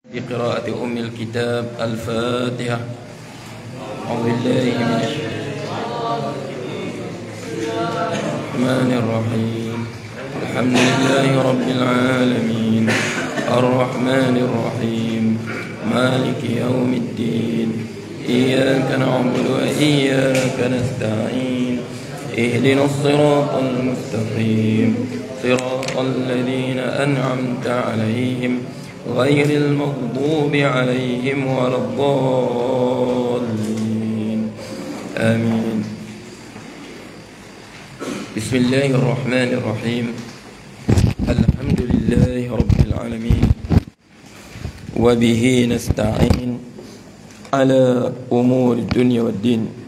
بقراءة أم الكتاب الفاتحة. أعوذ بالله من الرحمن الرحيم. الحمد لله رب العالمين الرحمن الرحيم مالك يوم الدين إياك نعبد وإياك نستعين اهدنا الصراط المستقيم صراط الذين أنعمت عليهم غير المغضوب عليهم ولا الضالين آمين. بسم الله الرحمن الرحيم. الحمد لله رب العالمين وبه نستعين على أمور الدنيا والدين.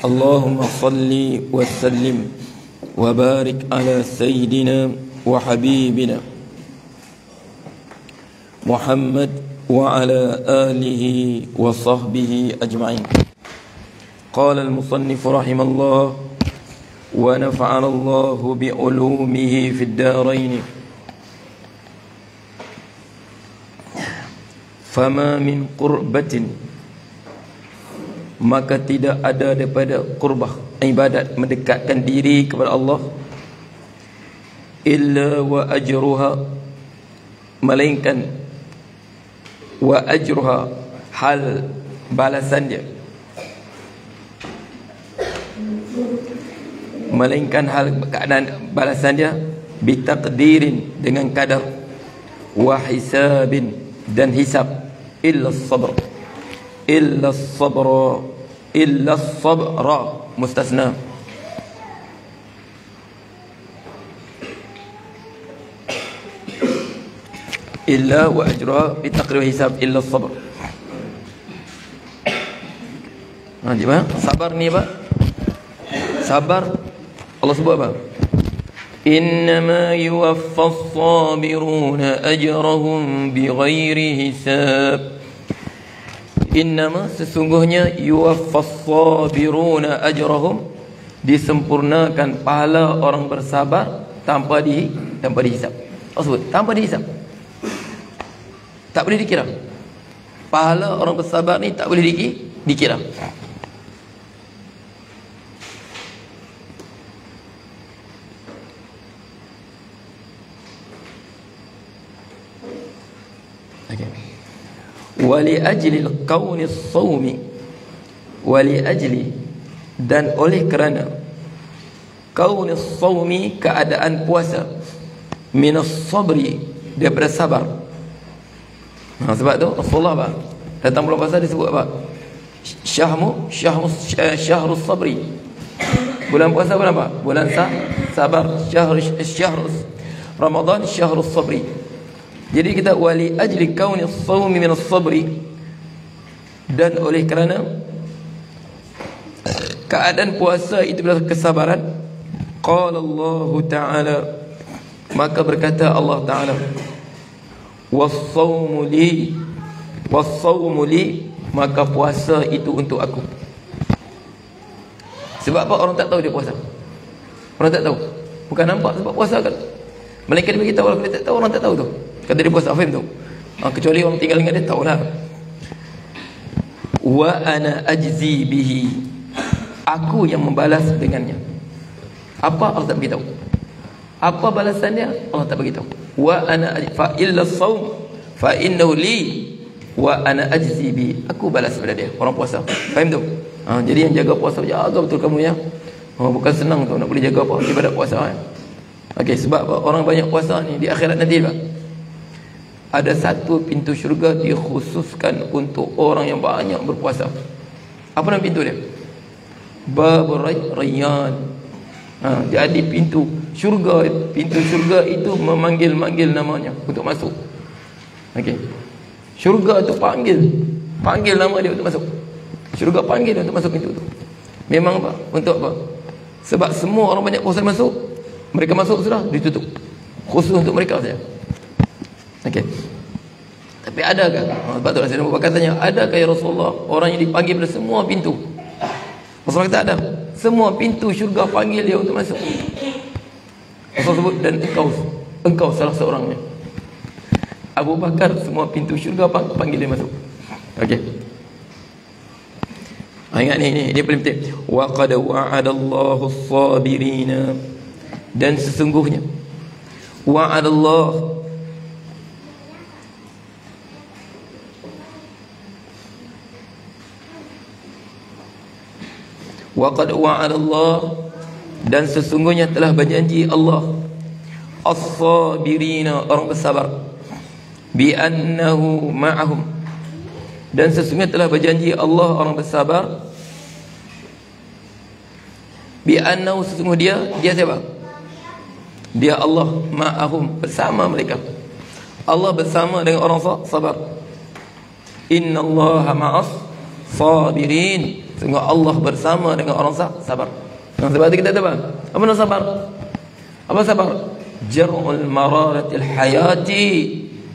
اللهم صل وسلم وبارك على سيدنا وحبيبنا محمد وعلى آله وصحبه أجمعين. قال المصنف رحمه الله ونفعنا الله بعلومه في الدارين. فما من قربة maka tidak ada daripada qurbah ibadat mendekatkan diri kepada Allah illa wa ajruha melainkan wa ajruha hal balasan dia melainkan hal keadaan balasan dia bitaqdirin dengan kadar wa hisabin dan hisab illa sabr illa sabra mustasna. Illa wa ajruha bi taqdir hisab illa sabr. Gimana? Sabar ni apa? Sabar Allah sebut apa? Innama yuwaffas sabiruna ajrahum bighairi hisab. Innama sesungguhnya yuwaffas sabiruna ajrahum disempurnakan pahala orang bersabar tanpa dihisap. Allah sebut tanpa dihisap. Tak boleh dikira. Pahala orang bersabar ni tak boleh dikira. Wali ajli al-qawni as-sawmi wali ajli dan oleh kerana qawni as-sawmi keadaan puasa min as-sabri daripada sabar. Sebab tu Rasulullah apa? Datang bulan puasa disebut apa? Syahrus sabri. Bulan puasa bulan apa? Bulan sabar. Syahrus Ramadan syahrus sabri. Jadi kita wali ajli kauni as-sawmi min as-sabri dan oleh kerana keadaan puasa itu adalah kesabaran. Qala Allah Ta'ala maka berkata Allah Ta'ala was-sawmu li maka puasa itu untuk aku. Sebab apa orang tak tahu dia puasa? Orang tak tahu. Bukan nampak sebab puasa kan. Malaikat dia beritahu kalau dia tak tahu orang tak tahu tu. Kata dia puasa, faham tu? Kecuali orang tinggal dengan dia, tahulah. Wa ana ajzi bihi. Aku yang membalas dengannya. Apa Allah tak beritahu. Apa balasan dia Allah tak beritahu. Wa ana fa illa as-sawm fa innahu li wa ana ajzi bihi. Aku balas pada dia orang puasa. Faham tu? Jadi yang jaga puasa jaga betul kamu ya. Bukan senang tu nak boleh jaga apa ibadat puasa kan. Okey, sebab apa? Orang banyak puasa ni di akhirat nanti Pak. Ada satu pintu syurga dikhususkan untuk orang yang banyak berpuasa. Apa nama pintu dia? Babur Rayyan. Jadi pintu syurga itu memanggil namanya untuk masuk. Okey. Syurga tu panggil nama dia untuk masuk. Syurga panggil dia untuk masuk pintu tu. Memang apa? Untuk apa? Sebab semua orang banyak puasa masuk, mereka masuk sudah ditutup. Khusus untuk mereka saja. Okey. Tapi adakah? Sebab tu Rasulullah Abu Bakar tanya, adakah ya Rasulullah orang yang dipanggil pada semua pintu? Rasulullah kata ada. Semua pintu syurga panggil dia untuk masuk. Rasul sebut, dan engkau salah seorangnya. Abu Bakar, semua pintu syurga panggil dia masuk. Okey. Ingat ni paling penting. Wa qad wa'adallahu as-sabirina, dan sesungguhnya wa'adallah, wa qad wa'adallah, dan sesungguhnya telah berjanji Allah as-sabirina, orang bersabar, bi annahu ma'ahum, dan sesungguhnya telah berjanji Allah orang bersabar, bi annahu, sesungguh dia siapa? Dia Allah, ma'ahum, bersama mereka. Allah bersama dengan orang sabar. Innallaha ma'as sabirin, sungguh Allah bersama dengan orang sabar. Nah, sebab itu kita tahu apa nak sabar? Apa sabar? Jar'ul mararatil hayati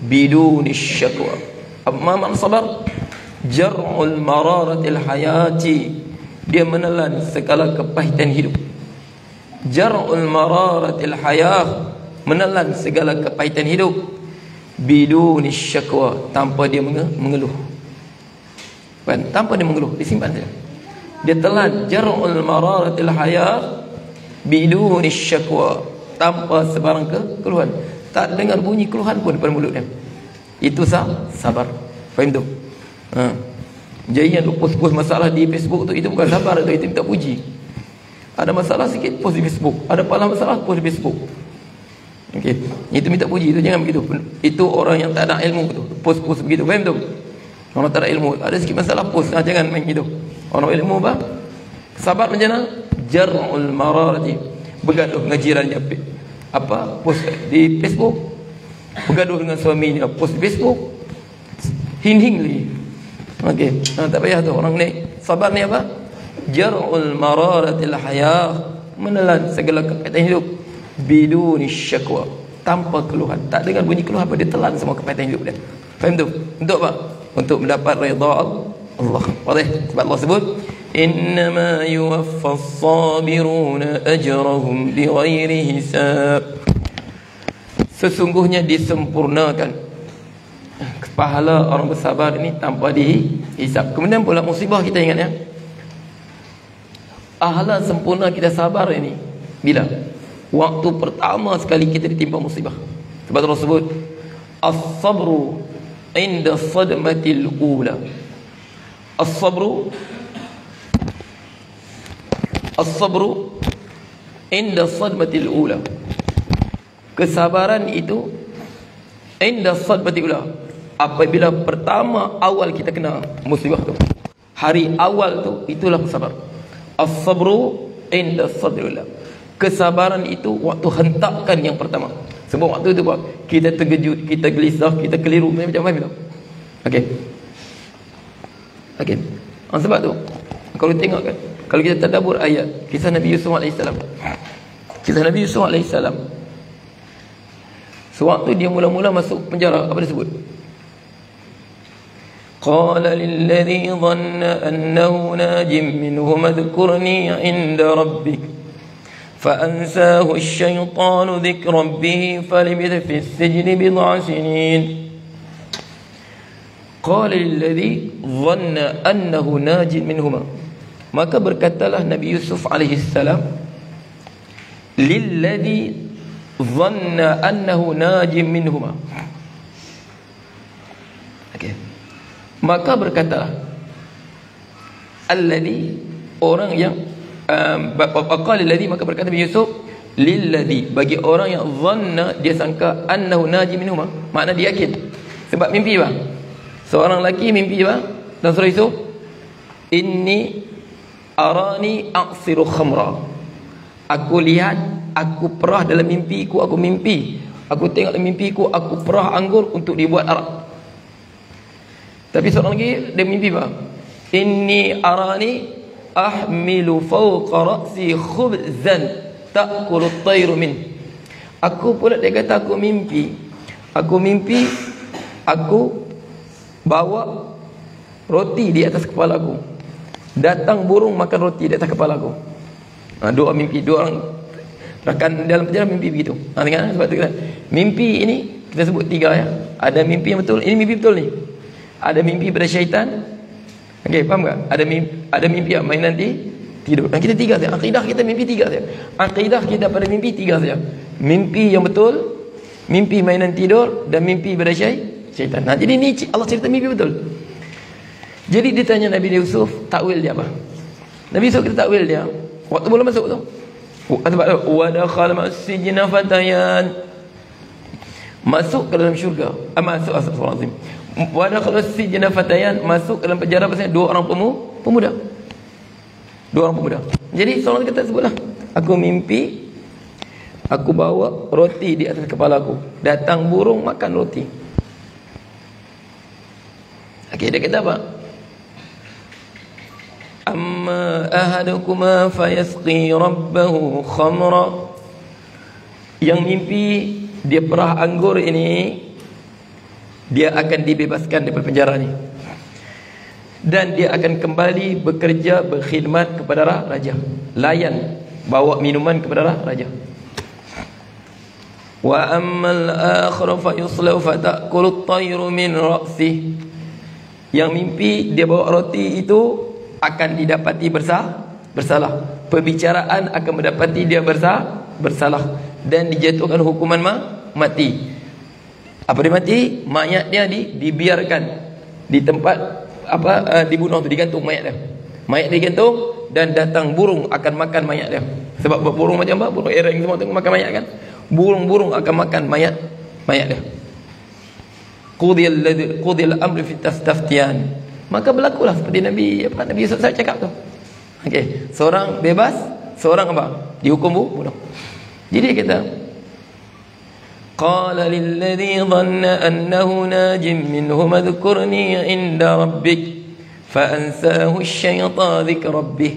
biduni syakwa. Apa makna sabar? Jar'ul mararatil hayati, dia menelan segala kepahitan hidup. Jar'ul mararatil hayah, menelan segala kepahitan hidup, biduni syakwa, tanpa dia mengeluh. Tanpa dia mengeluh, disimpan saja. Dia telan jar'ul mararatil hayah biduni syakwa, tanpa sebarang keluhan. Tak dengar bunyi keluhan pun daripada mulut dia. Itu sabar. Faham tu? Jadi yang post-post masalah di Facebook tu, itu bukan sabar tu, itu minta puji. Ada masalah sikit post di Facebook, ada pahala masalah post di Facebook. Okey, itu minta puji, itu jangan begitu. Itu orang yang tak ada ilmu tu, post-post begitu. Faham tu? Orang tak ada ilmu, ada sikit masalah post, jangan main gitu. Orang ilmu apa? Sabar macam mana? Jar'ul mararati, bergaduh dengan jirannya apa? Post di Facebook, bergaduh dengan suaminya, post di Facebook, hing-hing lagi. Okey, tak payah tu. Orang ni sabar ni apa? Jar'ul mararatil hayah, menelan segala kepahitan hidup, biduni syakwa, tanpa keluhan. Tak dengar bunyi keluhan apa, dia telan semua kepahitan hidup dia. Faham tu? Untuk apa? Untuk mendapat redha Allah. Sebab Allah sebut, innama yuwaffas sabiruna ajrahum bighairi hisab, sesungguhnya disempurnakan pahala orang bersabar ini tanpa dihisap. Kemudian pula musibah, kita ingat ya, pahala sempurna kita sabar ini bila? Waktu pertama sekali kita ditimpa musibah. Sebab Allah sebut as-sabru inda sadmatil ula. As-sabru inda sadmatil ula, kesabaran itu inda sadmatil ula, apabila pertama awal kita kena musibah tu, hari awal tu, itulah sabar. As-sabru inda sadmatil ula, kesabaran itu waktu hentakan yang pertama. Sebab waktu itu kita terkejut, kita gelisah, kita keliru, macam-macam itu. Okey. Sebab tu kalau tengok kan, kalau kita tadabbur ayat kisah Nabi Yusuf AS, sewaktu dia mula-mula masuk penjara, apa dia sebut? Qala lilladhi dhanna annahu najim minhum adhkurni 'inda rabbik فأنساه الشيطان ذكر ربه فلبث في السجن بضع سنين قال للذي ظن أنه ناج منهما, maka berkatalah Nabi Yusuf alaihissalam, lilladhi dhanna annahu naj minhuma, maka berkatalah alladhi, orang yang faqala lilladhi, maka berkata Nabi Yusuf lilladhi, bagi orang yang dhanna, dia sangka, annahu naji minhuma, makna dia yakin. Sebab mimpi bang, seorang lelaki mimpi bang dan surah Yusuf, inni arani a'siru khamra, aku lihat, aku perah dalam mimpiku, aku tengok dalam mimpiku, aku perah anggur untuk dibuat arak. Tapi seorang lagi dia mimpi bang, inni arani ahmilu fawqa ra'si khubzan ta'kulu at-tayru min, aku pula dia kata aku mimpi aku bawa roti di atas kepala aku, Datang burung makan roti di atas kepala aku. Dua mimpi, dua orang rakan dalam penjara mimpi begitu. Tengok sebab tu kita, mimpi ini kita sebut tiga ya. Ada mimpi yang betul, ini mimpi betul ni. Ada mimpi pada syaitan. Okey, faham tak? Ada mimpi yang main nanti tidur. Dan kita tiga saja. Akidah kita mimpi tiga saja. Akidah kita pada mimpi tiga saja. Mimpi yang betul, mimpi mainan tidur, dan mimpi pada syaitan. Jadi ni Allah cerita mimpi betul. Jadi ditanya Nabi Yusuf, takwil dia apa? Nabi Yusuf kita takwil dia waktu belum masuk tu. Sebab tu wa dakhala masjidna fatayan, masuk ke dalam syurga. Masuk astagfirullahalazim. Wa dakhala masjidna fatayan, masuk ke dalam penjara pasal dua orang pemuda. Dua orang pemuda. Jadi seorang kata sebutlah, aku mimpi aku bawa roti di atas kepala aku. Datang burung makan roti. Okey, dia kata apa? Amma ahadukuma fayasqi rabbahu khamra. Yang mimpi dia perah anggur ini, dia akan dibebaskan daripada penjara ni. Dan dia akan kembali bekerja, berkhidmat kepada raja. Layan, bawa minuman kepada raja. Wa ammal akhar fa yuslau fa ta'kulu at-tayru min ra'sih. Yang mimpi dia bawa roti itu akan didapati bersalah. Perbicaraan akan mendapati dia bersalah dan dijatuhkan hukuman mati. Apa dia mati? Mayat dia dibiarkan di tempat dibunuh tu, digantung mayat dia. Mayat digantung dan datang burung akan makan mayat dia. Sebab burung macam apa? Burung ereng semua tu makan mayat kan? Burung-burung akan makan mayat dia. Qudiyal amri fi tastaftiyan. Maka berlakulah seperti Nabi Yusuf saya cakap tu. Okey, seorang bebas, seorang apa? Dihukum bunuh. Jadi dia kata, qala lil ladzi dhanna annahu najim minhum adhkurni 'inda rabbik fa ansahu asy-syaitan dzikra rabbih.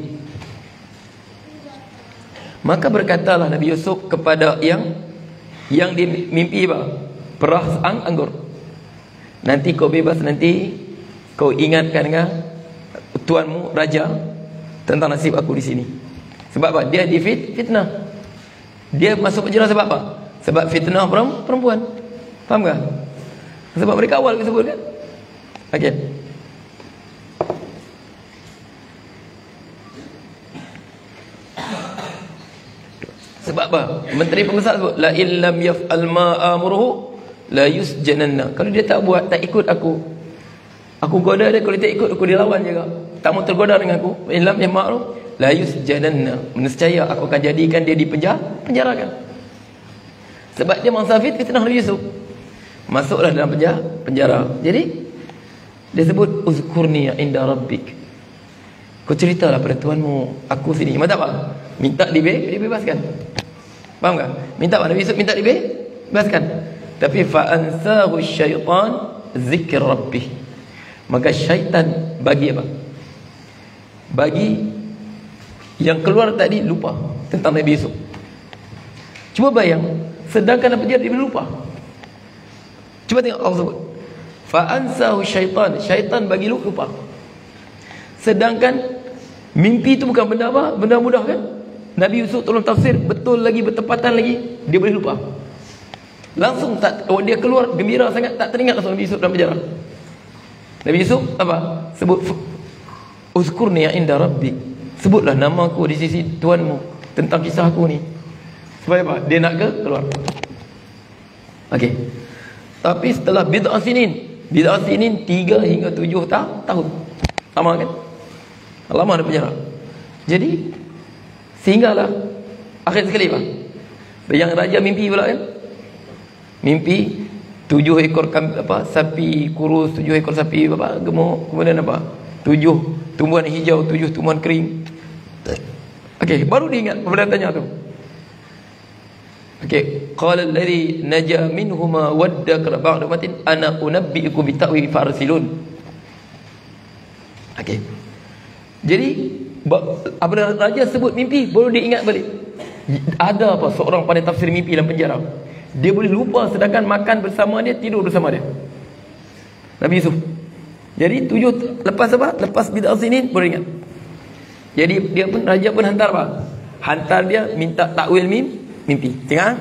Maka berkatalah Nabi Yusuf kepada yang dimimpi apa? Perah anggur. Nanti kau bebas, nanti kau ingatkan dengan tuanmu raja tentang nasib aku di sini. Sebab apa? Dia difitnah. Dia masuk penjara sebab apa? Sebab fitnah perempuan. Faham tak? Sebab mereka awal disebut kan? Okey. Sebab apa? Menteri Pembesar sebut la illam yaf'al ma amruhu la yusjananna. Kalau dia tak buat, tak ikut aku goda dia. Kalau dia tak ikut aku, dia lawan juga. Tak mau tergoda dengan aku. Illam yaf'al la yusjananna. Nescaya aku akan jadikan dia penjarakan. Sebab dia mangsa fitnah Nabi Yusuf. Masuklah dalam penjara. Jadi dia sebut uzkurni inda rabbik. Kau ceritalah pada Tuhanmu aku sini. Macam apa? Minta dibebaskan. Faham tak? Minta apa? Nabi Yusuf minta dibebaskan. Tapi fa'ansahu syaitan zikr rabbih. Maka syaitan bagi apa? Bagi yang keluar tadi lupa tentang Nabi Yusuf. Cuba bayang, sedangkan apa dia lupa. Cuba tengok Allah sebut. Fa'ansahu syaitan. Syaitan bagi lupa. Sedangkan mimpi itu bukan benda apa? Benda mudah kan? Nabi Yusuf tolong tafsir betul lagi, bertepatan lagi, dia boleh lupa. Langsung dia keluar gembira sangat, tak teringat langsung Nabi Yusuf dalam penjara. Nabi Yusuf apa? Sebut uzkurni inda rabbi. Sebutlah nama aku di sisi Tuhanmu tentang kisah aku ni. Supaya apa? Dia nak keluar. Okey. Tapi setelah bid'ah sinin 3 hingga 7 tahun. Lama kan? Lama ada penjara. Jadi sehinggalah akhir sekali pak. Yang raja mimpi pula kan? Mimpi 7 ekor sapi kurus, 7 ekor sapi gemuk, kemudian 7 tumbuhan hijau, 7 tumbuhan kering. Okey, baru diingat pemberantannya tu. Okey, qala alladhi naja minhuma waddakara ba'da matin ana unabbiukum bita'wi farsilun. Okey. Jadi apabila raja sebut mimpi, baru dia ingat balik. Ada apa seorang pandai tafsir mimpi dalam penjara. Dia boleh lupa sedangkan makan bersama dia, tidur bersama dia. Nabi Yusuf. Jadi 7 lepas apa? Lepas bid'ah sinin baru ingat. Jadi dia pun, raja pun hantar apa? Hantar dia minta takwil mimpi. Tengok.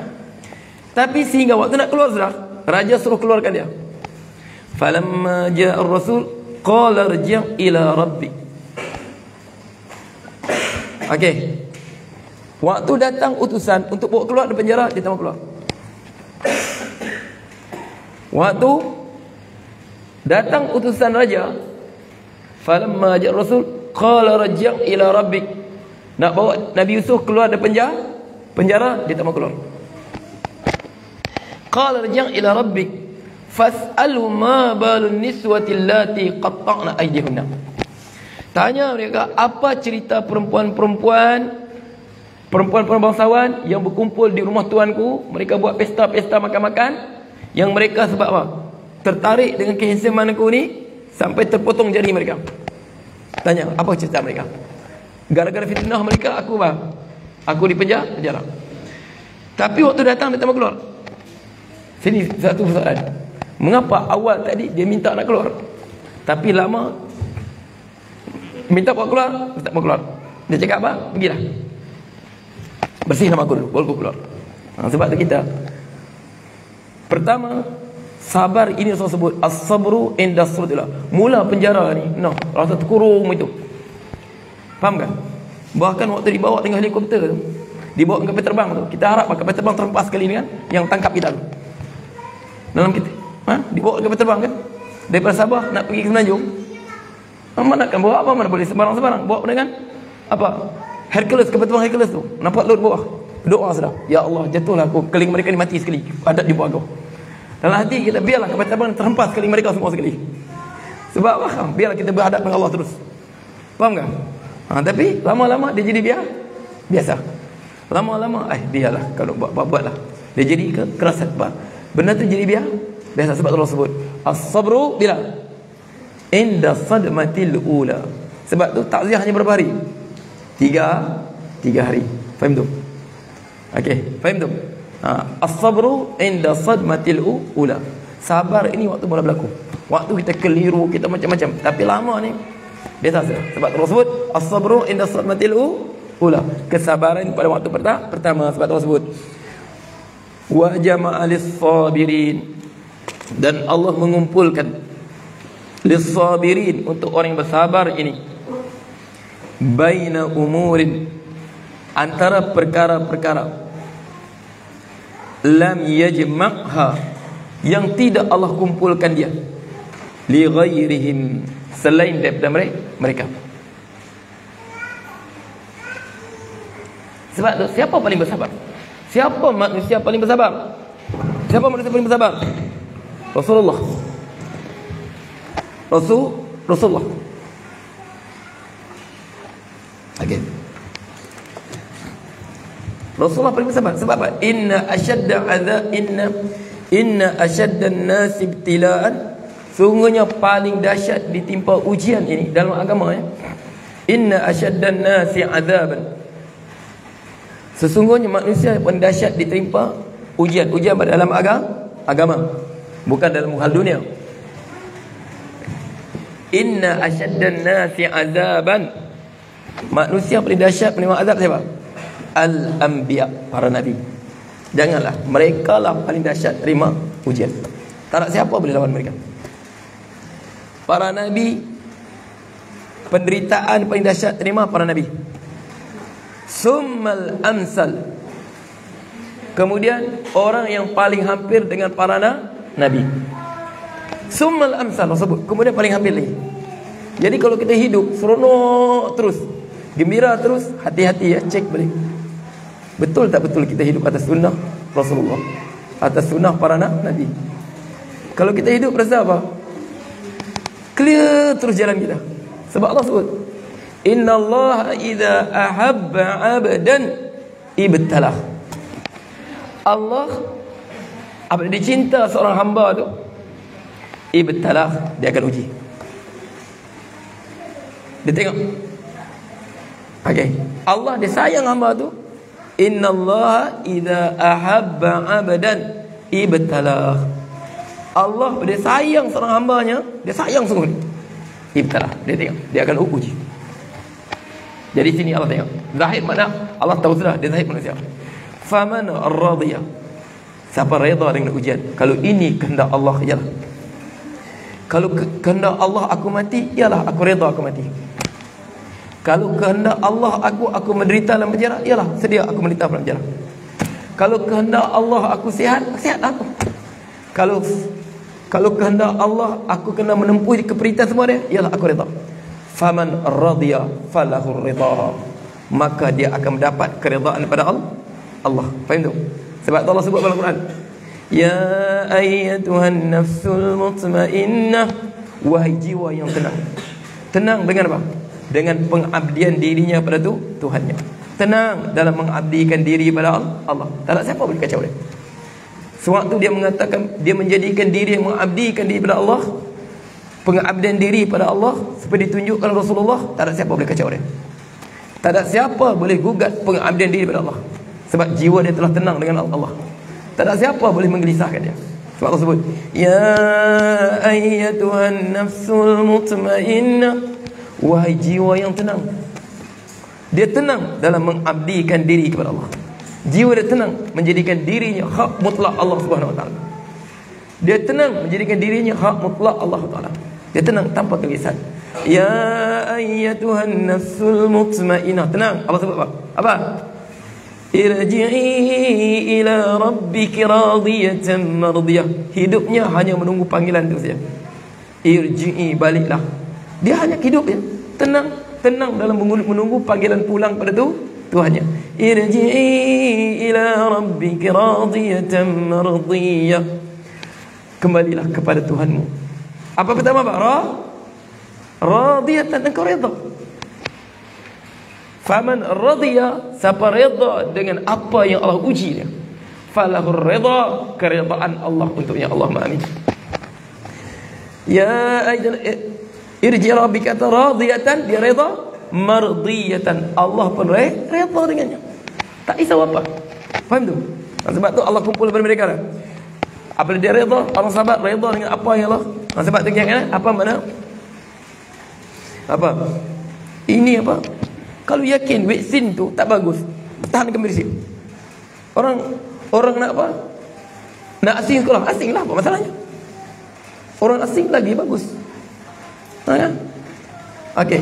Tapi sehingga waktu nak keluar sudah, raja suruh keluarkan dia. Falamma ja'a ar-rasul qala irji' ila rabbik. Okey. Waktu datang utusan untuk bawa keluar dari penjara, dia tak mau keluar. Waktu datang utusan raja, falamma ja'a ar-rasul qala irji' ila rabbik. Nak bawa Nabi Yusuf keluar dari penjara, dia tak mau keluar. Qala irji' ila rabbik fas'alhu ma balun niswati allati qatta'na aydihunna. Tanya mereka, apa cerita perempuan-perempuan bangsawan yang berkumpul di rumah tuanku, mereka buat pesta-pesta makan-makan, yang mereka sebab apa? Tertarik dengan kehansaman aku ni sampai terpotong jari mereka. Tanya, apa cerita mereka? Gara-gara fitnah mereka aku di penjara. Tapi waktu datang dia tak mau keluar. Sini satu persoalan. Mengapa awal tadi dia minta nak keluar, tapi lama minta bawa keluar, tak mau keluar. Dia cakap apa? Pergilah, bersih nama aku dulu, baru aku keluar. Sebab tu kita pertama, sabar ini Rasul sebut as-sabru inda sudlah. Mula penjara ni rasa terkurung itu. Faham kan? Bahkan waktu dibawa dengan helikopter tu, dibawa ke kapal terbang tu, kita harap kapal terbang terlepas sekali ni kan, yang tangkap kita tu. Dalam kita dibawa ke kapal terbang kan, daripada Sabah nak pergi ke Semenanjung. Mana nak bawa apa, mana boleh sebarang-sebarang. Bawa dengan apa? Hercules, kapal terbang Hercules tu. Nampak laut bawah. Doa sudah. Ya Allah, jatuhlah aku, keling mereka ni mati sekali. Padat di bawah kau. Dalam hati kita, biarlah kapal terbang terhempas keling mereka semua sekali. Sebab apa? Biarlah kita berhadap dengan Allah terus. Faham tak? Tapi lama-lama dia jadi biasa. Lama-lama biarlah, kalau buatlah. Dia jadi keras hati. Benda tu jadi biasa. Sebab Allah sebut as-sabru bila inda sadmatil ula. Sebab tu takziah hanya berapa hari? 3 hari. Faham tu? Okey, faham tu? As-sabru inda sadmatil ula. Sabar ini waktu mula berlaku. Waktu kita keliru, kita macam-macam. Tapi lama ni biasa saja. Sebab Allah sebut as-sabru inda sadmatil ula. Kesabaran pada waktu pertama. Sebab Allah sebut wa jama'alis sabirin, dan Allah mengumpulkan lis-sabirin, untuk orang yang bersabar ini, baina umurin, antara perkara-perkara, lam yajma'ha, yang tidak Allah kumpulkan dia, li ghairihim, selain daripada mereka. Sebab tu, siapa paling bersabar? Siapa manusia paling bersabar? Siapa manusia paling bersabar? Rasulullah. Okey. Rasulullah paling bersabar. Sebab apa? Inna asyadda an-nas ibtila'an, sungguhnya paling dahsyat ditimpa ujian ini dalam agama ya. Inna asyadda an-nasi 'adzaban, sesungguhnya manusia paling dahsyat diterima ujian pada dalam agama, bukan dalam hal dunia. Inna asyaddan nasi azaban, manusia paling dahsyat menerima azab siapa? Al-anbiya, para nabi. Janganlah, mereka lah paling dahsyat terima ujian. Tak ada siapa boleh lawan mereka. Para nabi, penderitaan paling dahsyat terima para nabi. Summal amsal, kemudian orang yang paling hampir dengan para nabi. Summal amsal tersebut, kemudian paling hampir lagi. Jadi kalau kita hidup seronok terus, gembira terus, hati-hati ya, cek balik. Betul tak betul kita hidup atas sunnah Rasulullah, atas sunnah para nabi? Kalau kita hidup rasa apa? Clear terus jalan kita. Sebab Allah sebut, Inna Allah idza ahabba abdan ibtalah. Allah apabila dia cinta seorang hamba tu, ibtalah, dia akan uji. Dia tengok. Okey, Allah dia sayang hamba tu. Inna Allah idza ahabba abdan ibtalah. Allah dia sayang seorang hambanya, dia sayang sungguh. Ibtalah, dia tengok, dia akan uji. Jadi sini Allah tengok. Zahid mana? Allah tahu sudah dia zahid manusia. Faman radiya. Siapa redha dengan ujian? Kalau ini kehendak Allah, yalah. Kalau kehendak Allah aku mati, yalah aku redha aku mati. Kalau kehendak Allah aku menderita dalam penjara, yalah sedia aku menderita dalam penjara. Kalau kehendak Allah aku sihat, sihat aku. Kalau kehendak Allah aku kena menempuh keperitan semua dia, yalah aku redha. Faman radiya falahu ridha. Maka dia akan mendapat keridaan daripada Allah. Faham tu? Sebab tu Allah sebut dalam Quran, ya ayyatuhan nafsul mutmainnah, wahai jiwa yang tenang. Tenang dengan apa? Dengan pengabdian dirinya pada Tuhannya. Tenang dalam mengabdikan diri pada Allah. Tak ada siapa boleh kacau dia. Sewaktu dia mengatakan, dia menjadikan diri yang mengabdikan diri pada Allah, pengabdian diri pada Allah seperti ditunjukkan Rasulullah, tak ada siapa boleh kacau dia. Tak ada siapa boleh gugat pengabdian diri pada Allah. Sebab jiwa dia telah tenang dengan Allah. Tak ada siapa boleh menggelisahkan dia. Sebab Allah sebut, ya ayyatuhan nafsul mutmainnah, wahai jiwa yang tenang. Dia tenang dalam mengabdikan diri kepada Allah. Jiwa dia tenang menjadikan dirinya hak mutlak Allah Subhanahu Wa Taala. Dia tenang menjadikan dirinya hak mutlak Allah Taala. Dia tenang tanpa kegelisahan. Ya ayyatuhan nafsul mutmainnah. Tenang. Allah sebut apa? Irji'i ila rabbiki radiyatan mardiyah. Hidupnya hanya menunggu panggilan itu saja. Irji'i, baliklah. Dia hanya hidup ya, tenang dalam menunggu panggilan pulang pada Tuhannya. Irji'i ila rabbiki radiyatan mardiyah. Kembalilah kepada Tuhanmu. Apa pertama Pak? Radiyatan, engkau redha. Faman radiya, siapa redha dengan apa yang Allah uji dia, falahur redha, keredaan Allah untuknya. Allahumma amin. Ya aidan irji rabbika radiyatan, dia redha, mardiyatan, Allah pun redha dengannya. Tak risau apa. Faham tu? Sebab tu Allah kumpul pada mereka dah. Apabila dia redha, orang sahabat redha dengan apa yang Allah. Sebab tu kan apa mana? Apa? Ini apa? Kalau yakin vaksin tu tak bagus, tahan kembali. Orang nak apa? Nak asing sekolah, asing lah, apa masalahnya? Orang asing lagi bagus. Ya? Okey.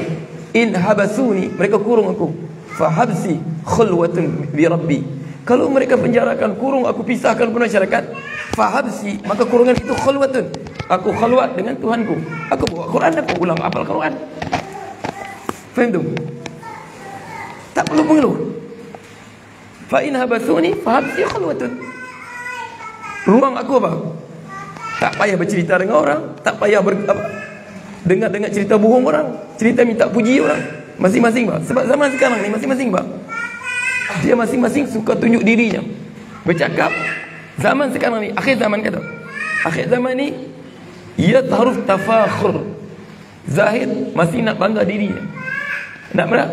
In habasuni, mereka kurung aku. Fa habsi khulwatun bi rabbi. Kalau mereka penjarakan, kurung aku, pisahkan pun masyarakat. Fa habsi, maka kurungan itu khulwatun. Aku khalwat dengan Tuhanku. Aku bawa Quran, aku ulang hafal Quran. Faham tu? Tak perlu mengeluh. Fa in habasuni fa habsi khulwatun. Ruang aku apa? Tak payah bercerita dengan orang, tak payah dengar cerita bohong orang, cerita minta puji orang. Masing-masing bah. Sebab zaman sekarang ni masing-masing bah. Dia masing-masing suka tunjuk dirinya. Bercakap zaman sekarang ni, akhir zaman kata. Akhir zaman ni ia harus tafakhur. Zahid masih nak bangga dirinya. Nak berak?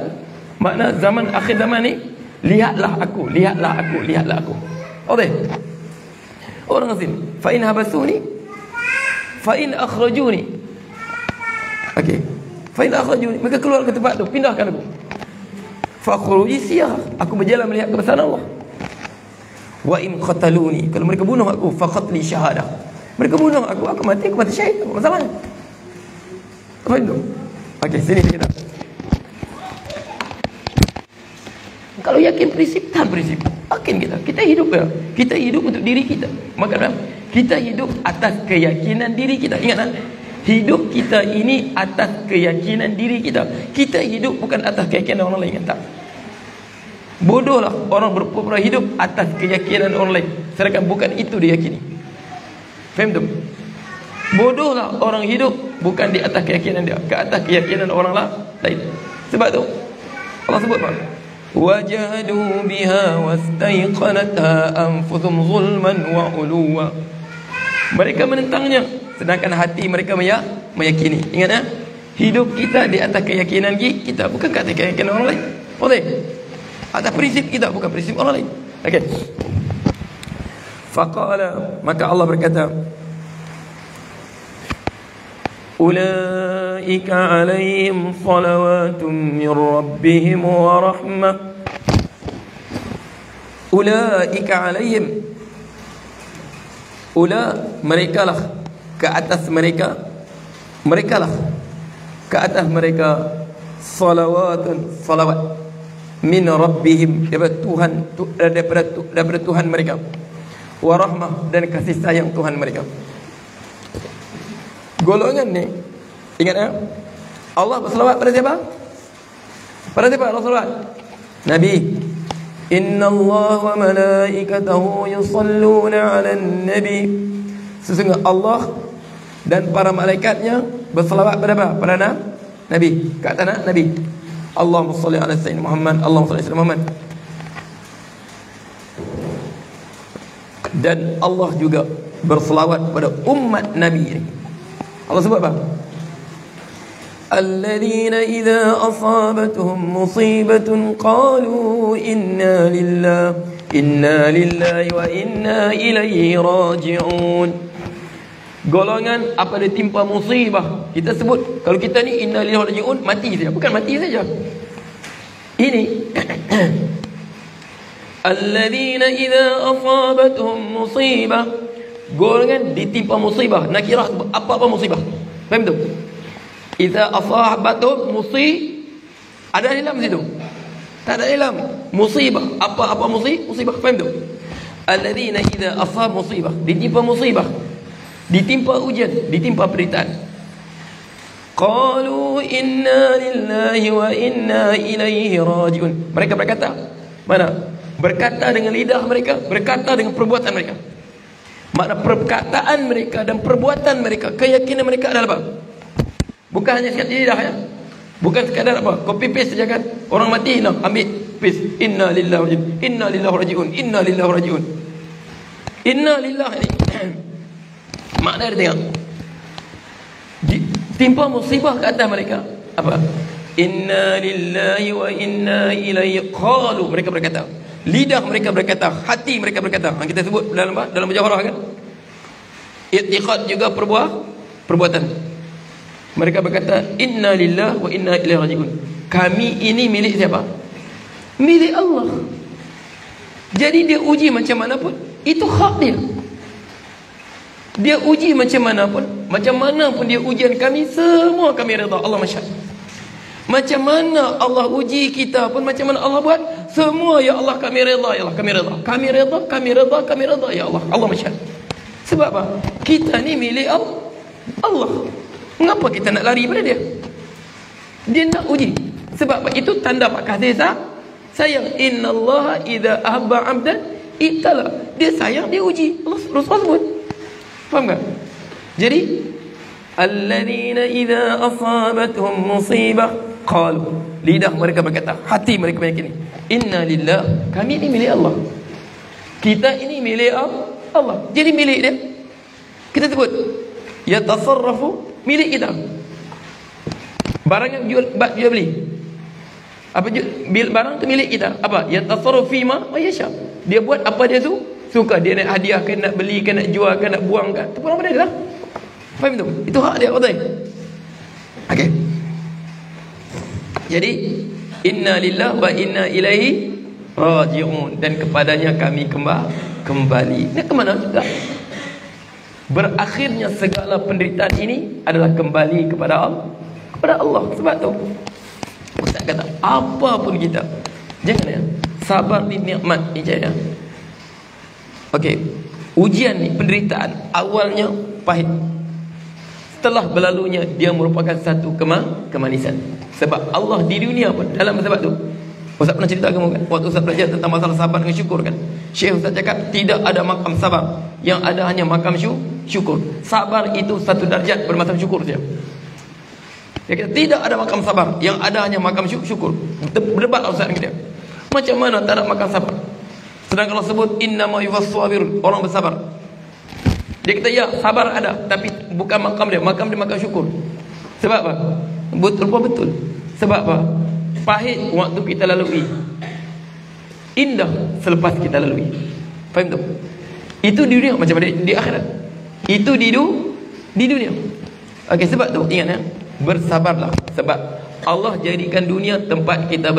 Makna zaman akhir zaman ni, lihatlah aku, lihatlah aku, lihatlah aku. Okey. Orang asing, fa in habasuni fa in akhrajuni. Okey. Fa in akhrajuni, mereka keluar ke tempat tu, pindahkan aku. Fa khuruji siyah, aku berjalan melihat kebesaran Allah. Wa in qataluni, kalau mereka bunuh aku, fa qatli syahadah. Mereka bunuh aku mati syahid. Apa masalahnya? Apa itu? Okey, sini kita. Kalau yakin prinsip, tahan prinsip. Yakin kita hidup ya. Kita hidup untuk diri kita. Maka kita hidup atas keyakinan diri kita. Ingat tak? Hidup kita ini atas keyakinan diri kita. Kita hidup bukan atas keyakinan orang lain. Tak. Bodohlah orang berpura-pura hidup atas keyakinan orang lain, sedangkan bukan itu dia yakini. Faham tu? Bodohlah orang hidup bukan di atas keyakinan dia, ke atas keyakinan orang lain. Sebab tu Allah sebut apa? Wajahadu biha wastaiqanatha anfusuhum zulman wa uluwa. Mereka menentangnya sedangkan hati mereka meyakini. Ingat ya? Hidup kita di atas keyakinan kita, bukan ke atas keyakinan orang lain. Boleh? Atas prinsip kita, bukan prinsip orang lain. Okey. Faqala, maka Allah berkata, Ulaika alaihim salawatun min rabbihim wa rahmah. Ulaika alaihim, mereka lah ke atas mereka, mereka lah ke atas mereka, salawat min rabbihim, daripada Tuhan mereka, wa rahmah, dan kasih sayang Tuhan mereka. Golongan ni, ingat ya, Allah berselawat pada siapa? Pada siapa Allah selawat? Nabi. Inna Allah wa malaikatahu yusalluna ala nabi. Sesungguhnya Allah dan para malaikatnya berselawat pada apa? Pada Nabi. Kata Nabi, Allahumma salli ala sayyidina Muhammad, Allahumma salli ala sayyidina Muhammad. Dan Allah juga berselawat pada umat Nabi ini. Allah sebut apa? Alladzina idza asabatuhum musibatun qalu inna lillahi wa inna ilaihi raji'un. Golongan apa dia timpa musibah, kita sebut, kalau kita ni inna lillahi wa inna ilaihi raji'un, mati saja, bukan mati saja. Ini alladzina idza asabatuhum musibah, golongan ditimpa musibah. Nakirah apa musibah? Faham tu? Idza asabatuhum ada dalam situ? Tak ada dalam. Musibah. Apa musibah? Faham tu? Alladzina idza asab musibah, ditimpa musibah, ditimpa ujian, ditimpa penderitaan. Qalu inna lillahi wa inna ilaihi raji'un. Mereka berkata, mana? Berkata dengan lidah mereka, berkata dengan perbuatan mereka. Makna perkataan mereka dan perbuatan mereka, keyakinan mereka adalah apa? Bukan hanya sekadar lidah ya. Bukan sekadar apa? Copy paste saja kan. Orang mati nak ambil paste. Inna lillahi raji'un. Inna lillahi raji'un. Inna lillahi raji'un. Inna lillahi ni. Makna dia tengok. Timpa musibah ke atas mereka. Apa? Inna lillahi wa inna ilaihi. Qalu, mereka berkata. Lidah mereka berkata, hati mereka berkata. Kita sebut dalam mujawarah kan. I'tiqad juga perbuatan. Mereka berkata, inna lillahi wa inna ilaihi raji'un. Kami ini milik siapa? Milik Allah. Jadi dia uji macam mana pun, itu hak dia. Dia uji macam mana pun dia ujian kami, semua kami redha. Allah masyaallah. Macam mana Allah uji kita pun, macam mana Allah buat, semua ya Allah kami redha, ya Allah kami redha. Kami redha ya Allah. Allah masyaallah. Sebab apa? Kita ni milik Allah. Mengapa kita nak lari pada dia? Dia nak uji. Sebab apa? Itu tanda kasih sayang. Innallaha idza ahabba 'abdan ibtala. Dia sayang, dia uji. Allah Rasul sebut. Faham tak? Jadi alladzina idza asabatuhum musibah qalu, lidah mereka berkata, hati mereka meyakini, inna lillahi, kami ini milik Allah. Kita ini milik Allah. Jadi milik dia. Kita sebut yatasarrafu, milik kita. Barang yang jual beli, apa barang tu milik kita. Apa? Yatasarrafu fima wa yasha. Dia buat apa dia suka. Dia nak hadiahkan, nak belikan, nak jualkan, nak buangkan, itu pun apa dia lah. Faham tu? Itu hak dia. Betul? Okey. Jadi inna lillahi wa inna ilaihi raji'un, dan kepadanya kami kembali. Nak ke mana juga? Berakhirnya segala penderitaan ini adalah kembali kepada Allah. Sebab tu Ustaz kata, apa pun kita jangan ya, sabar ni nikmat ni jaya. Okey, ujian ni, penderitaan awalnya pahit, setelah berlalunya dia merupakan satu kemanisan. Sebab Allah di dunia pun dalam sebab tu, Ustaz pernah cerita kamu kan, waktu Ustaz belajar tentang masalah sabar dengan syukur kan, Syekh Ustaz cakap tidak ada makam sabar, yang ada hanya makam syukur. Sabar itu satu darjat bermacam syukur saja. Dia kata tidak ada makam sabar, yang ada hanya makam syukur. Berdebat Ustaz dengan dia, macam mana tak ada makam sabar, sedangkan Allah sebut innama yuwaffas sabirun, orang bersabar. Dia kata ya, sabar ada, tapi bukan makam dia makam syukur. Sebab apa? Betul. Sebab apa? Pahit waktu kita lalui, indah selepas kita lalui. Faham tu? Itu di dunia, macam mana di akhirat. Itu di dunia. Okey, sebab tu ingat ya, bersabarlah. Sebab Allah jadikan dunia tempat kita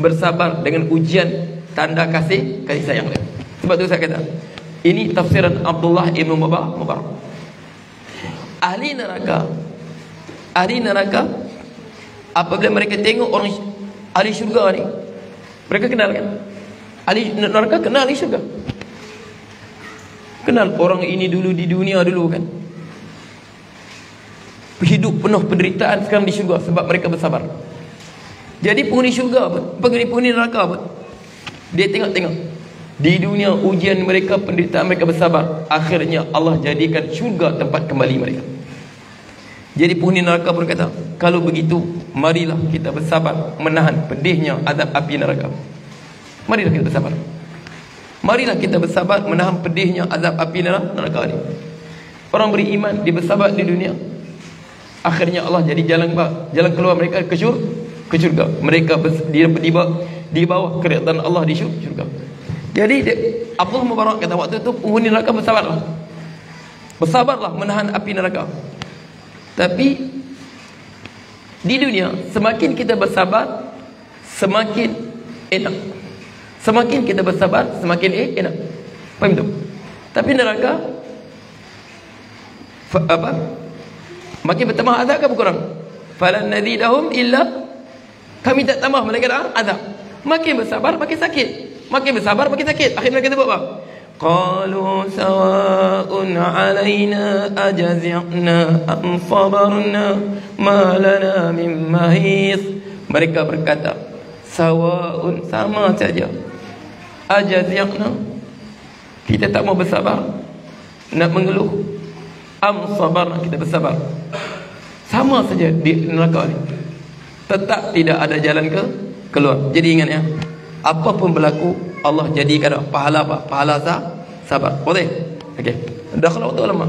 bersabar dengan ujian tanda kasih sayang dia. Sebab tu saya kata, ini tafsiran Abdullah Ibn Mubarak. Ahli neraka apabila mereka tengok orang ahli syurga ni, mereka kenal kan? Ahli neraka kenal ahli syurga. Kenal orang ini dulu di dunia dulu kan, hidup penuh penderitaan, sekarang di syurga sebab mereka bersabar. Jadi penghuni syurga pun, penghuni neraka pun, dia tengok di dunia ujian mereka, penderitaan mereka, bersabar. Akhirnya Allah jadikan syurga tempat kembali mereka. Jadi penghuni neraka pun kata, kalau begitu marilah kita bersabar menahan pedihnya azab api neraka. Marilah kita bersabar. Marilah kita bersabar menahan pedihnya azab api neraka ni. Orang beriman dia bersabar di dunia, akhirnya Allah jadi jalan keluar mereka ke syurga. Mereka di bawah keridhaan Allah di syurga. Jadi Abdullah Mubarak kata, waktu itu penghuni neraka bersabarlah menahan api neraka. Tapi di dunia semakin kita bersabar semakin enak. Semakin kita bersabar semakin enak. Faham tak? Tapi neraka makin bertambah azab ke berkurang? Falan nazidahum illa, kami tak tambah melainkan azab. Makin bersabar makin sakit, makin bersabar makin sakit. Akhirnya mereka buat apa? Qalu sawa'un 'alaina ajaz'na am sabarna ma lana min mahis. Mereka berkata, sawa'un, sama saja, ajaz'na, kita tak mau bersabar, nak mengeluh, am sabarna, kita bersabar, sama saja di neraka ni. Tetap tidak ada jalan keluar. Jadi ingat ya, apa pun berlaku, Allah jadikan pahala apa? Pahala sabar. Boleh? Okey. Dah kalau waktu lama?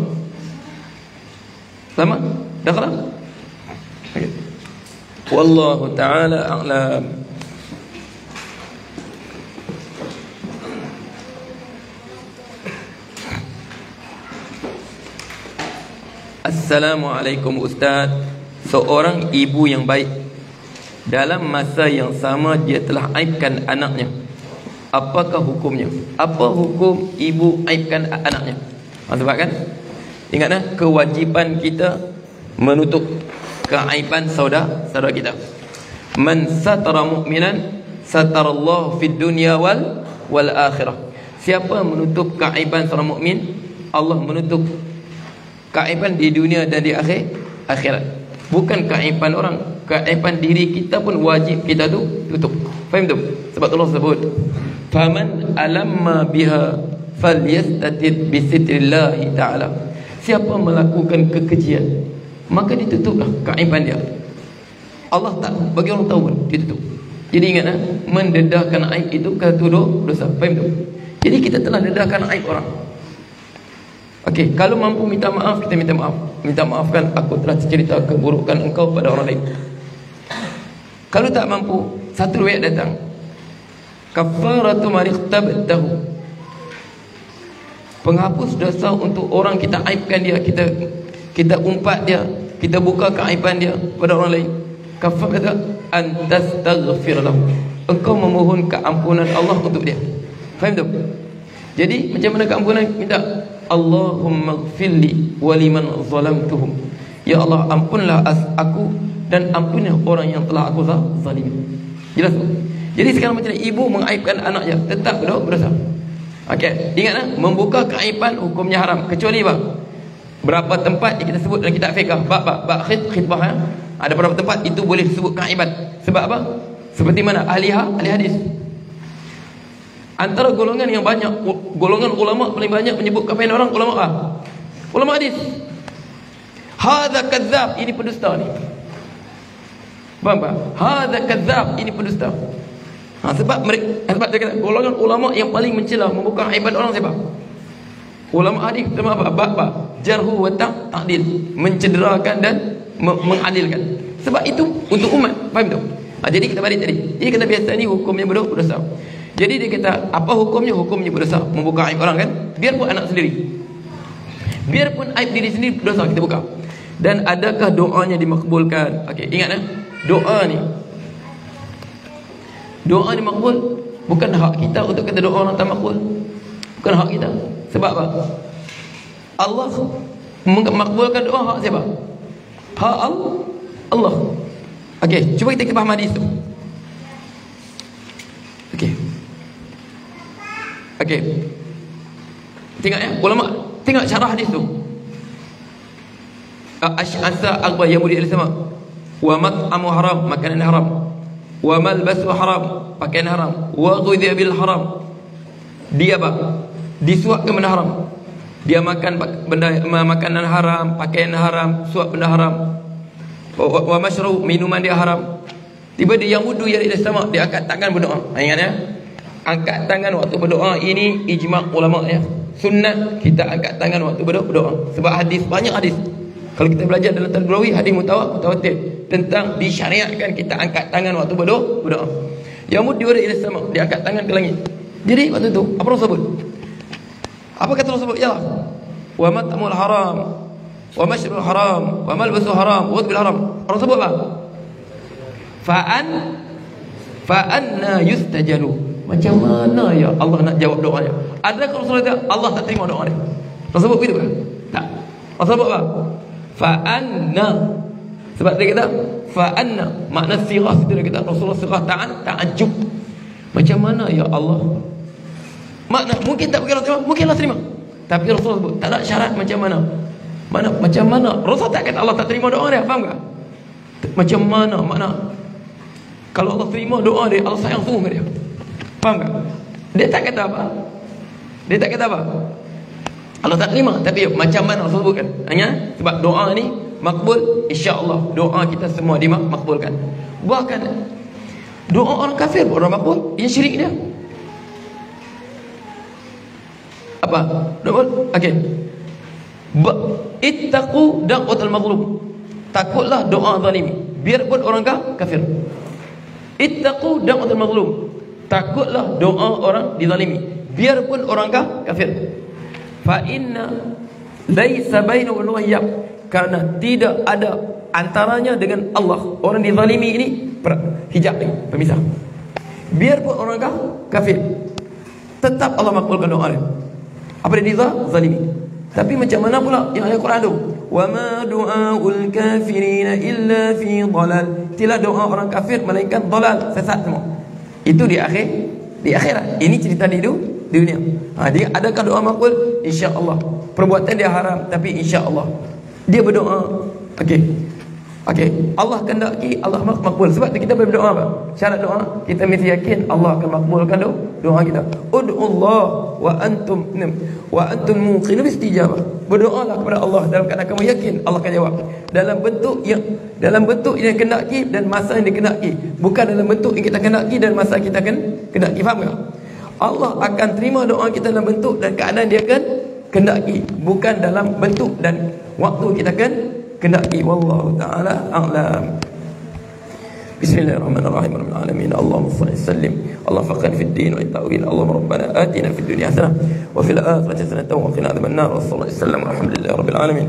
Lama? Dah kalau? Okey. Wallahu ta'ala a'lam. Assalamualaikum Ustaz. Seorang ibu yang baik, dalam masa yang sama dia telah aibkan anaknya, apakah hukumnya? Apa hukum ibu aibkan anaknya? Sebab kan, ingatlah, kewajipan kita menutup keaiban saudara kita. Man satara mu'minan satarallahu fid dunya wal akhirah. Siapa menutup keaiban seorang mukmin, Allah menutup keaiban di dunia dan di akhirat. Bukan keaiban orang, keaiban diri kita pun wajib kita tutup. Faham tu? Sebab Allah sebut, faman alamma biha falyastatid bisitrillah ta'ala. Siapa melakukan kekejian, maka ditutuplah keaiban dia. Allah tak bagi orang tahu pun ditutup. Jadi ingatlah, mendedahkan aib itu kata dosa. Faham tu? Jadi kita telah dedahkan aib orang. Okey, kalau mampu minta maaf, kita minta maaf. Minta maafkan, aku telah cerita keburukan engkau pada orang lain. Kalau tak mampu, satu riwayat datang, kafaratu marikhtabtahu, penghapus dosa untuk orang kita aibkan dia, kita umpat dia, kita buka keaiban dia pada orang lain. Kafar kata, antastaghfir lahu, engkau memohon keampunan Allah untuk dia. Faham tak? Jadi macam mana keampunan? Minta, Allahumma gfirli waliman zalamtuhum. Ya Allah, ampunlah aku dan ampunlah orang yang telah aku zalim. Jelas tak? Jadi sekarang macam ibu mengaibkan anaknya, tetap berdosa. Okey, ingatlah, membuka keaiban hukumnya haram, kecuali berapa tempat yang kita sebut dalam kitab fiqh, bab khitbah ya? Ada beberapa tempat itu boleh disebut keaiban. Sebab apa? Seperti mana ahli hadis. Antara golongan yang banyak, golongan ulama paling banyak menyebut kafain orang, ulama hadis. Hadza kadzab, ini pendusta ni. Faham tak? Hadza kadzab, ini pendusta. Sebab dia kata golongan ulama yang paling mencela, membuka aiban orang siapa? Ulama hadis. Sama apa? Jarhu wa ta'dil, mencederakan dan mengadilkan. Sebab itu untuk umat. Faham tak? Jadi kita balik tadi. Jadi kata biasa ni hukumnya berdosa. Jadi dia kata, apa hukumnya? Hukumnya berdosa, membuka aib orang kan? Biarpun anak sendiri, biarpun aib diri sendiri, berdosa kita buka. Dan adakah doanya dimakbulkan? Okey, ingat doa ni makbul bukan hak kita untuk kata doa orang tak makbul. Bukan hak kita. Sebab apa? Allah makbulkan doa hak siapa? Hak Allah. Okey, cuba kita faham hadis tu. Okey. Tengok ulama tengok syarah hadis tu. Asa akbar yang murid sama. Wa mat'amu haram, makanan haram. Wa malbasu haram, pakaian haram. Wa ghudhiya bil haram. Dia apa? Disuapkan benda haram. Dia makan benda makanan haram, pakaian haram, suap benda haram. Wa mashrub, minuman dia haram. Tiba dia yang wudu yang di sama, dia angkat tangan berdoa. Ingat angkat tangan waktu berdoa ini ijma' ulama Sunnah kita angkat tangan waktu berdoa. Sebab hadis, banyak hadis. Kalau kita belajar dalam Tadburawi, hadis mutawatir tentang disyariatkan kita angkat tangan waktu berdoa. Yamud dia ila sama, dia angkat tangan ke langit. Jadi waktu tu apa Rasul sebut? Apa kata Rasul sebut? Yalah. Wa mat'amul haram, wa mashrabul haram, wa malbasu haram, wa ghudbil haram. Rasul sebut apa? Fa'anna yustajalu. Macam mana ya Allah nak jawab doanya? Adakah Rasulullah Allah tak terima doa dia? Rasul sebut begitu kan? Tak. Rasul sebut apa? Fa'anna. Sebab dia kata fa'anna, makna sirah itu dia kata Rasulullah sirah ta'ajub. Macam mana ya Allah? Makna mungkin tak bagi Rasulullah, mungkin Allah terima. Tapi Rasulullah sebut tak ada syarat macam mana. Macam mana? Rasul tak kata Allah tak terima doa dia, faham tak? Macam mana makna? Kalau Allah terima doa dia, Allah sayang sungguh dia. Faham tak? Dia tak kata apa? Allah tak terima. Tapi macam mana Rasul sebutkan? Hanya sebab doa ni makbul, insya-Allah doa kita semua dimakbulkan. Bahkan doa orang kafir pun orang makbul. Yang syirik dia. Apa? Doa. Okey. Ittaqu da'watal mazlum. Takutlah doa zalimi. Biarpun orang kafir. Ittaqu da'watal mazlum. Takutlah doa orang dizalimi, biarpun orang kafir. Fa inna laisa bainahu wa bainahu, karena tidak ada antaranya dengan Allah orang dizalimi ini hijab ni, pemisah. Biarpun orang kafir, tetap Allah makbulkan doa dia. Apa dia dizalimi? Tapi macam mana pula yang ayat Quran tu? Wa ma du'aul kafirina illa fi dhalal. Tidak doa orang kafir melainkan dhalal, sesat semua. Itu di akhirat. Ini cerita di dunia. Dia adakah doa makbul? Insya-Allah. Perbuatan dia haram tapi insya-Allah. Dia berdoa. Okey. Allah kehendaki Allah makbul. Sebab kita berdoa apa? Syarat doa kita mesti yakin Allah akan makbulkan doa kita. Ud'ullah wa antum muqinun istijabah. Berdoalah kepada Allah dalam keadaan kamu yakin Allah akan jawab. Dalam bentuk yang kehendaki dan masa yang dikehendaki, bukan dalam bentuk yang kita kehendaki dan masa kita kehendaki. Faham tak? Allah akan terima doa kita dalam bentuk dan keadaan dia kehendaki, bukan dalam bentuk dan waktu kita kehendaki. Wallahu ta'ala a'lam. Bismillahirrahmanirrahim. Rabbil alamin. Allahumma shalli wa sallim. Allah faqihna fid din wa ta'wil. Allahumma rabbana atina fid dunya hasanah wa fil akhirati hasanah wa qina adhaban nar. Wassallallahu alaihi wasallam. Alhamdulillahirabbil alamin.